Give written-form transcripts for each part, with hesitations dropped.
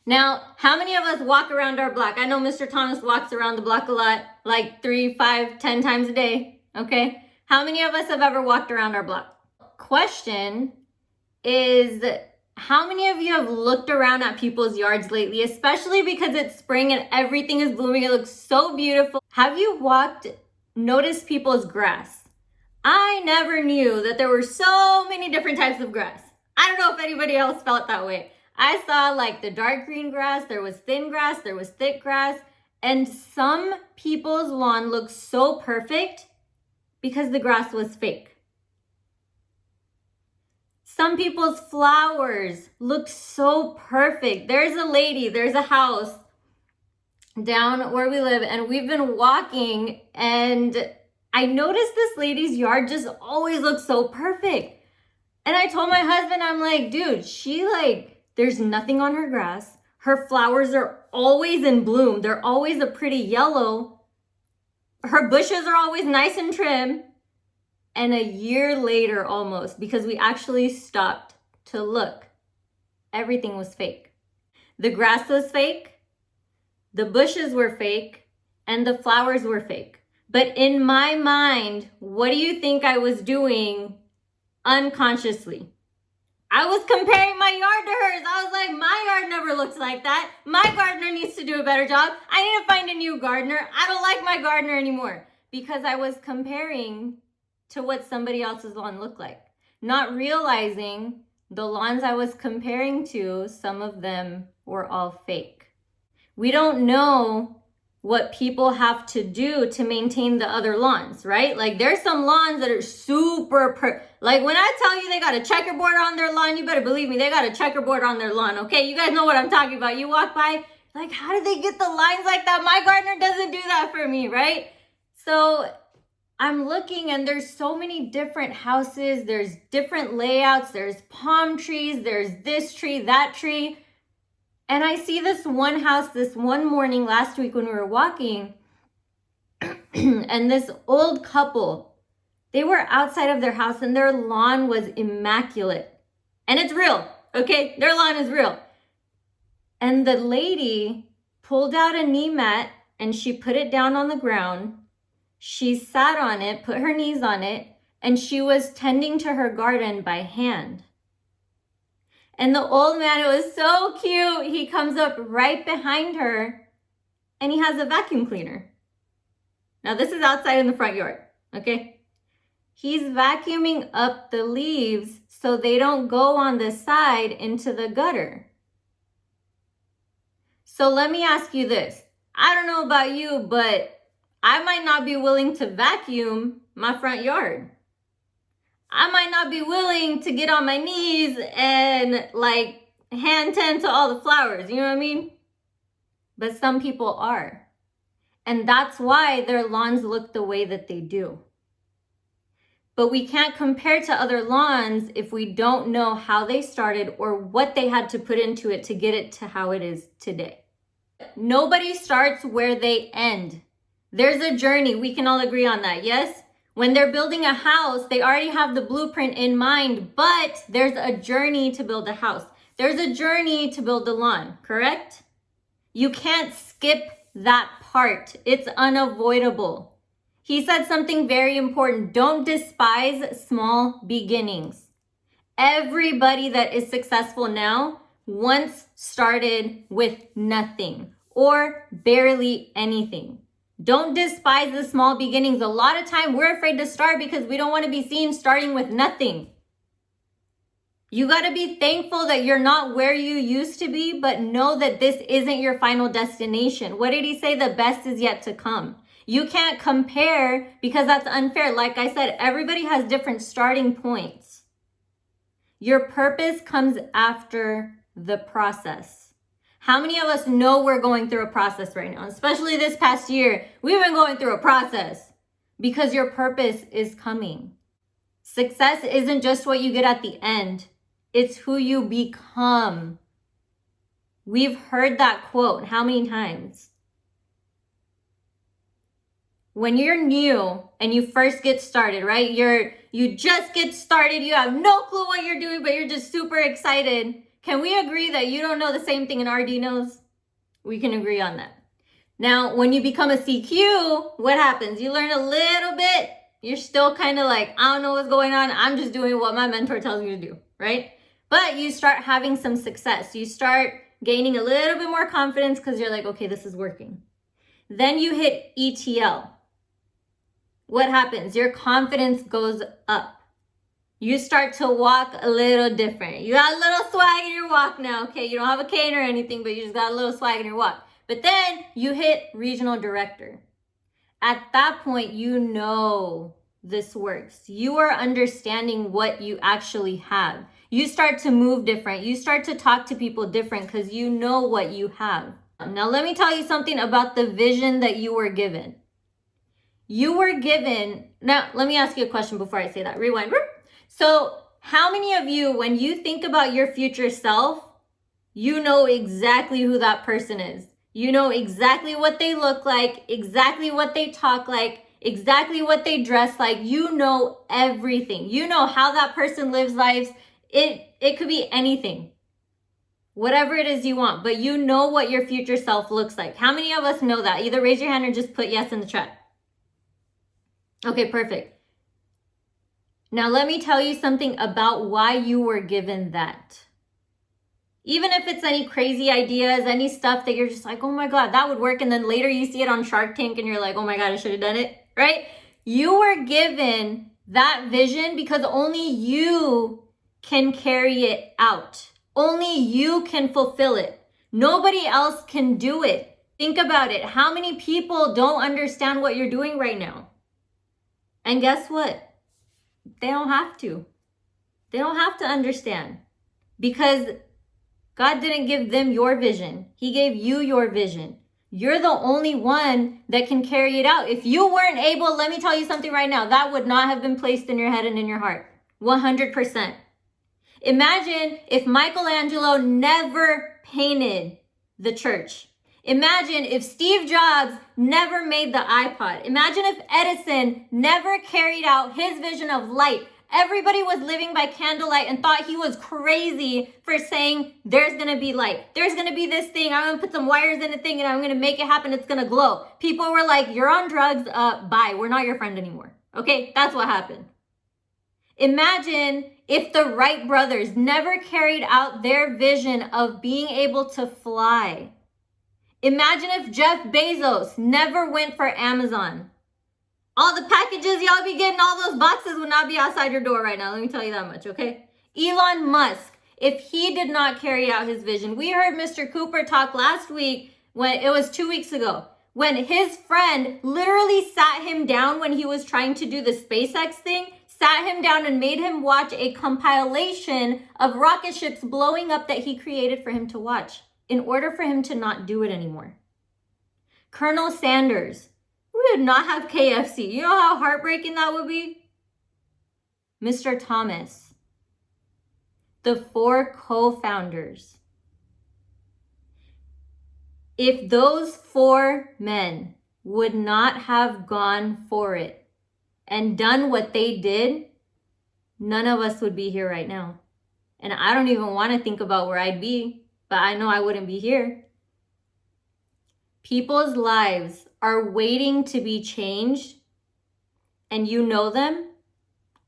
Now, how many of us walk around our block? I know Mr. Thomas walks around the block a lot, like 3, 5, 10 times a day, okay? How many of us have ever walked around our block? Question is, how many of you have looked around at people's yards lately, especially because it's spring and everything is blooming? It looks so beautiful. Have you noticed people's grass? I never knew that there were so many different types of grass. I don't know if anybody else felt that way. I saw like the dark green grass, there was thin grass, there was thick grass, and some people's lawn looked so perfect because the grass was fake. Some people's flowers look so perfect. There's a house down where we live, and we've been walking, and I noticed this lady's yard just always looks so perfect. And I told my husband, I'm like, dude, there's nothing on her grass. Her flowers are always in bloom. They're always a pretty yellow. Her bushes are always nice and trim. And a year later almost, because we actually stopped to look, everything was fake. The grass was fake, the bushes were fake, and the flowers were fake. But in my mind, what do you think I was doing unconsciously? I was comparing my yard to hers. I was like, my yard never looks like that. My gardener needs to do a better job. I need to find a new gardener. I don't like my gardener anymore, because I was comparing to what somebody else's lawn looked like, not realizing the lawns I was comparing to, some of them were all fake. We don't know what people have to do to maintain the other lawns, right? Like there's some lawns that are like when I tell you they got a checkerboard on their lawn, you better believe me, they got a checkerboard on their lawn, okay? You guys know what I'm talking about. You walk by, like, how did they get the lines like that? My gardener doesn't do that for me, right? So I'm looking, and there's so many different houses, there's different layouts, there's palm trees, there's this tree, that tree. And I see this one house this one morning last week when we were walking, and this old couple, they were outside of their house and their lawn was immaculate. And it's real, okay? Their lawn is real. And the lady pulled out a knee mat and she put it down on the ground. She sat on it, put her knees on it, and she was tending to her garden by hand. And the old man, it was so cute. He comes up right behind her and he has a vacuum cleaner. Now this is outside in the front yard, okay? He's vacuuming up the leaves so they don't go on the side into the gutter. So let me ask you this. I don't know about you, but I might not be willing to vacuum my front yard. I might not be willing to get on my knees and like hand tend to all the flowers, you know what I mean? But some people are. And that's why their lawns look the way that they do. But we can't compare to other lawns if we don't know how they started or what they had to put into it to get it to how it is today. Nobody starts where they end. There's a journey. We can all agree on that, yes? When they're building a house, they already have the blueprint in mind, but there's a journey to build a house. There's a journey to build a lawn, correct? You can't skip that part. It's unavoidable. He said something very important. Don't despise small beginnings. Everybody that is successful now once started with nothing or barely anything. Don't despise the small beginnings. A lot of time we're afraid to start because we don't want to be seen starting with nothing. You got to be thankful that you're not where you used to be, but know that this isn't your final destination. What did he say? The best is yet to come. You can't compare because that's unfair. Like I said, everybody has different starting points. Your purpose comes after the process. How many of us know we're going through a process right now? Especially this past year, we've been going through a process because your purpose is coming. Success isn't just what you get at the end. It's who you become. We've heard that quote how many times? When you're new and you first get started, right? You just get started. You have no clue what you're doing, but you're just super excited. Can we agree that you don't know the same thing an RD knows? We can agree on that. Now, when you become a CQ, what happens? You learn a little bit. You're still kind of like, I don't know what's going on. I'm just doing what my mentor tells me to do, right? But you start having some success. You start gaining a little bit more confidence because you're like, okay, this is working. Then you hit ETL. What happens? Your confidence goes up. You start to walk a little different. You got a little swag in your walk now, okay? You don't have a cane or anything, but you just got a little swag in your walk. But then you hit regional director. At that point, you know this works. You are understanding what you actually have. You start to move different. You start to talk to people different because you know what you have. Now, let me tell you something about the vision that you were given. You were given, now let me ask you a question before I say that. Rewind. So how many of you, when you think about your future self, you know exactly who that person is? You know exactly what they look like, exactly what they talk like, exactly what they dress like. You know everything. You know how that person lives lives. It could be anything. Whatever it is you want, but you know what your future self looks like. How many of us know that? Either raise your hand or just put yes in the chat. Okay, perfect. Now let me tell you something about why you were given that. Even if it's any crazy ideas, any stuff that you're just like, oh my God, that would work. And then later you see it on Shark Tank and you're like, oh my God, I should have done it, right? You were given that vision because only you can carry it out. Only you can fulfill it. Nobody else can do it. Think about it. How many people don't understand what you're doing right now? And guess what? They don't have to. They don't have to understand because God didn't give them your vision. He gave you your vision. You're the only one that can carry it out. If you weren't able, let me tell you something right now, that would not have been placed in your head and in your heart. 100%. Imagine if Michelangelo never painted the church. Imagine if Steve Jobs never made the iPod. Imagine if Edison never carried out his vision of light. Everybody was living by candlelight and thought he was crazy for saying there's going to be light. There's going to be this thing. I'm going to put some wires in a thing and I'm going to make it happen. It's going to glow. People were like, you're on drugs. Bye. We're not your friend anymore. Okay, that's what happened. Imagine if the Wright brothers never carried out their vision of being able to fly. Imagine if Jeff Bezos never went for Amazon. All the packages y'all be getting, all those boxes would not be outside your door right now. Let me tell you that much, okay? Elon Musk, if he did not carry out his vision. We heard Mr. Cooper talk last week, when it was 2 weeks ago, when his friend literally sat him down when he was trying to do the SpaceX thing, sat him down and made him watch a compilation of rocket ships blowing up that he created for him to watch in order for him to not do it anymore. Colonel Sanders, we would not have KFC. You know how heartbreaking that would be? Mr. Thomas, the 4 co-founders. If those 4 men would not have gone for it and done what they did, none of us would be here right now. And I don't even want to think about where I'd be, but I know I wouldn't be here. People's lives are waiting to be changed, and you know them,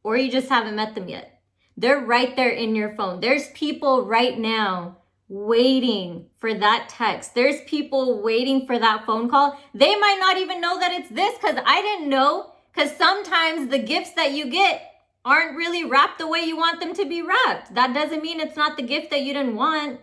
or you just haven't met them yet. They're right there in your phone. There's people right now waiting for that text. There's people waiting for that phone call. They might not even know that it's this because I didn't know, because sometimes the gifts that you get aren't really wrapped the way you want them to be wrapped. That doesn't mean it's not the gift that you didn't want.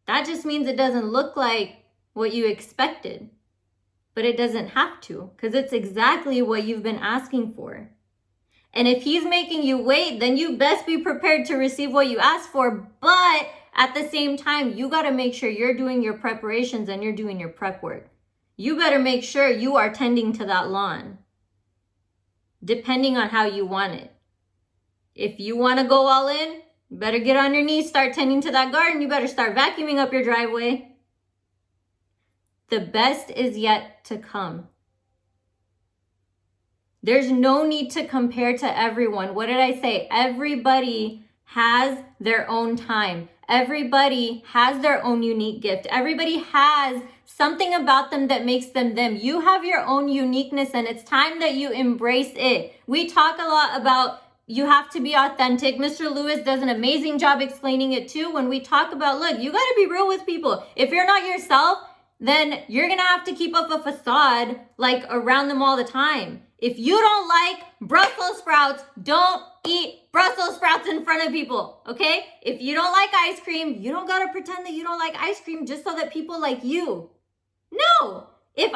That just means it doesn't look like what you expected. But it doesn't have to, because it's exactly what you've been asking for. And if he's making you wait, then you best be prepared to receive what you asked for. But at the same time, you got to make sure you're doing your preparations and you're doing your prep work. You better make sure you are tending to that lawn, depending on how you want it. If you want to go all in, you better get on your knees, start tending to that garden. You better start vacuuming up your driveway. The best is yet to come. There's no need to compare to everyone. What did I say? Everybody has their own time. Everybody has their own unique gift. Everybody has something about them that makes them them. You have your own uniqueness, and it's time that you embrace it. We talk a lot about you have to be authentic. Mr. Lewis does an amazing job explaining it too. When we talk about, look, you got to be real with people. If you're not yourself, then you're going to have to keep up a facade like around them all the time. If you don't like Brussels sprouts, don't eat Brussels sprouts in front of people, okay? If you don't like ice cream, you don't gotta pretend that you don't like ice cream just so that people like you. No. Okay,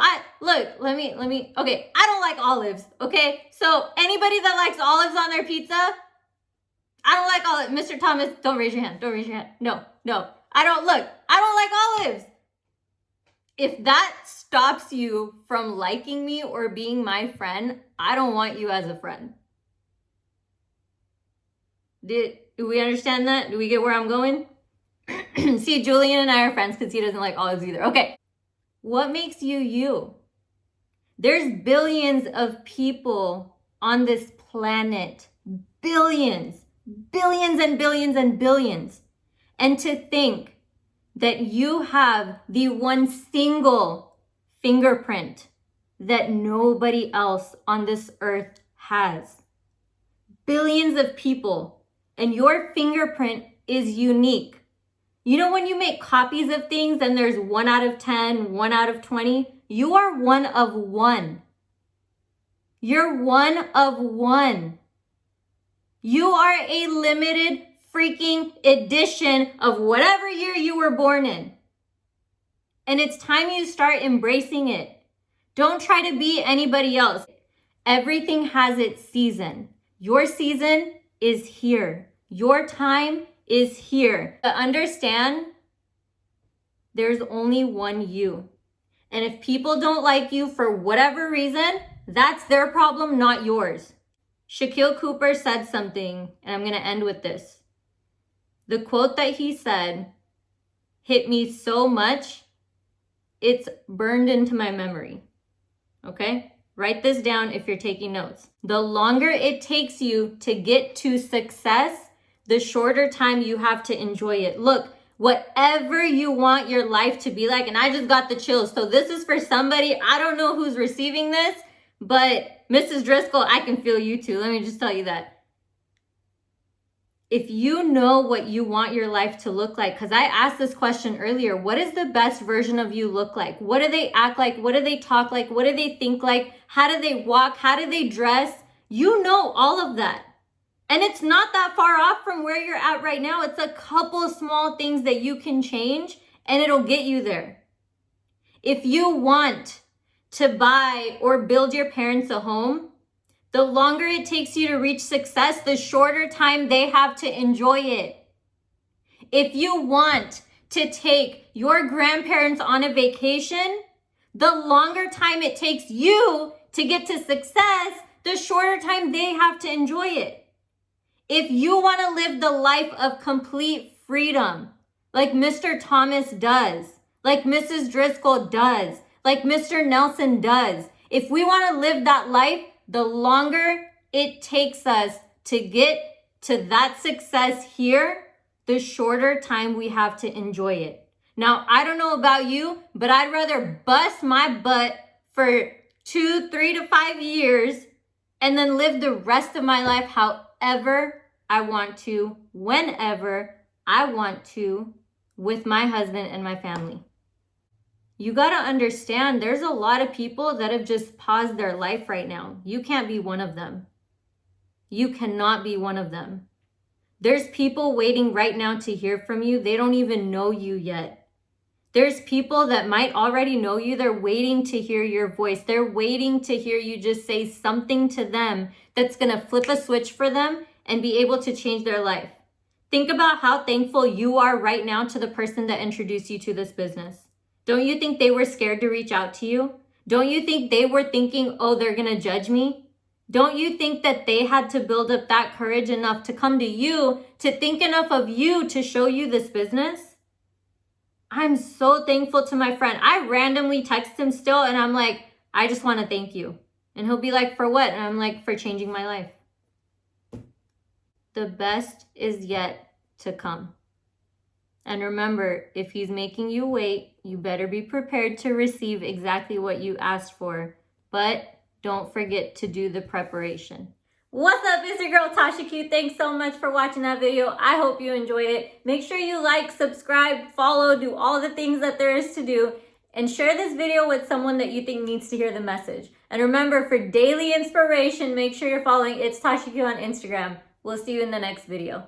I don't like olives, okay? So anybody that likes olives on their pizza, I don't like olives. Mr. Thomas, don't raise your hand. Don't raise your hand. No. I don't like olives. If that stops you from liking me or being my friend, I don't want you as a friend. Do we understand that? Do we get where I'm going? See, Julian and I are friends because he doesn't like olives either. Okay. What makes you you? There's billions of people on this planet. Billions and billions and billions. And to think that you have the one single fingerprint that nobody else on this earth has. Billions of people, and your fingerprint is unique. You know when you make copies of things and there's 1 out of 10, 1 out of 20? You are one of one. You're one of one. You are a limited freaking edition of whatever year you were born in. And it's time you start embracing it. Don't try to be anybody else. Everything has its season. Your season is here. Your time is here. But understand, there's only one you. And if people don't like you for whatever reason, that's their problem, not yours. Shaquille Cooper said something, and I'm going to end with this. The quote that he said hit me so much, it's burned into my memory. Okay? Write this down if you're taking notes. The longer it takes you to get to success, the shorter time you have to enjoy it. Look, whatever you want your life to be like, and I just got the chills. So this is for somebody, I don't know who's receiving this, but Mrs. Driscoll, I can feel you too. Let me just tell you that. If you know what you want your life to look like, because I asked this question earlier, what does the best version of you look like? What do they act like? What do they talk like? What do they think like? How do they walk? How do they dress? You know all of that. And it's not that far off from where you're at right now. It's a couple small things that you can change and it'll get you there. If you want to buy or build your parents a home, the longer it takes you to reach success, the shorter time they have to enjoy it. If you want to take your grandparents on a vacation, the longer time it takes you to get to success, the shorter time they have to enjoy it. If you want to live the life of complete freedom, like Mr. Thomas does, like Mrs. Driscoll does, like Mr. Nelson does, if we want to live that life, the longer it takes us to get to that success here, the shorter time we have to enjoy it. Now, I don't know about you, but I'd rather bust my butt for 2, 3 to 5 years and then live the rest of my life however I want to, whenever I want to, with my husband and my family. You got to understand there's a lot of people that have just paused their life right now. You can't be one of them. You cannot be one of them. There's people waiting right now to hear from you. They don't even know you yet. There's people that might already know you. They're waiting to hear your voice. They're waiting to hear you just say something to them that's going to flip a switch for them and be able to change their life. Think about how thankful you are right now to the person that introduced you to this business. Don't you think they were scared to reach out to you? Don't you think they were thinking, oh, they're going to judge me? Don't you think that they had to build up that courage enough to come to you, to think enough of you to show you this business? I'm so thankful to my friend. I randomly text him still and I'm like, I just want to thank you. And he'll be like, for what? And I'm like, for changing my life. The best is yet to come. And remember, if he's making you wait, you better be prepared to receive exactly what you asked for. But don't forget to do the preparation. What's up? It's your girl Tasha Q. Thanks so much for watching that video. I hope you enjoyed it. Make sure you like, subscribe, follow, do all the things that there is to do. And share this video with someone that you think needs to hear the message. And remember, for daily inspiration, make sure you're following It's Tasha Q on Instagram. We'll see you in the next video.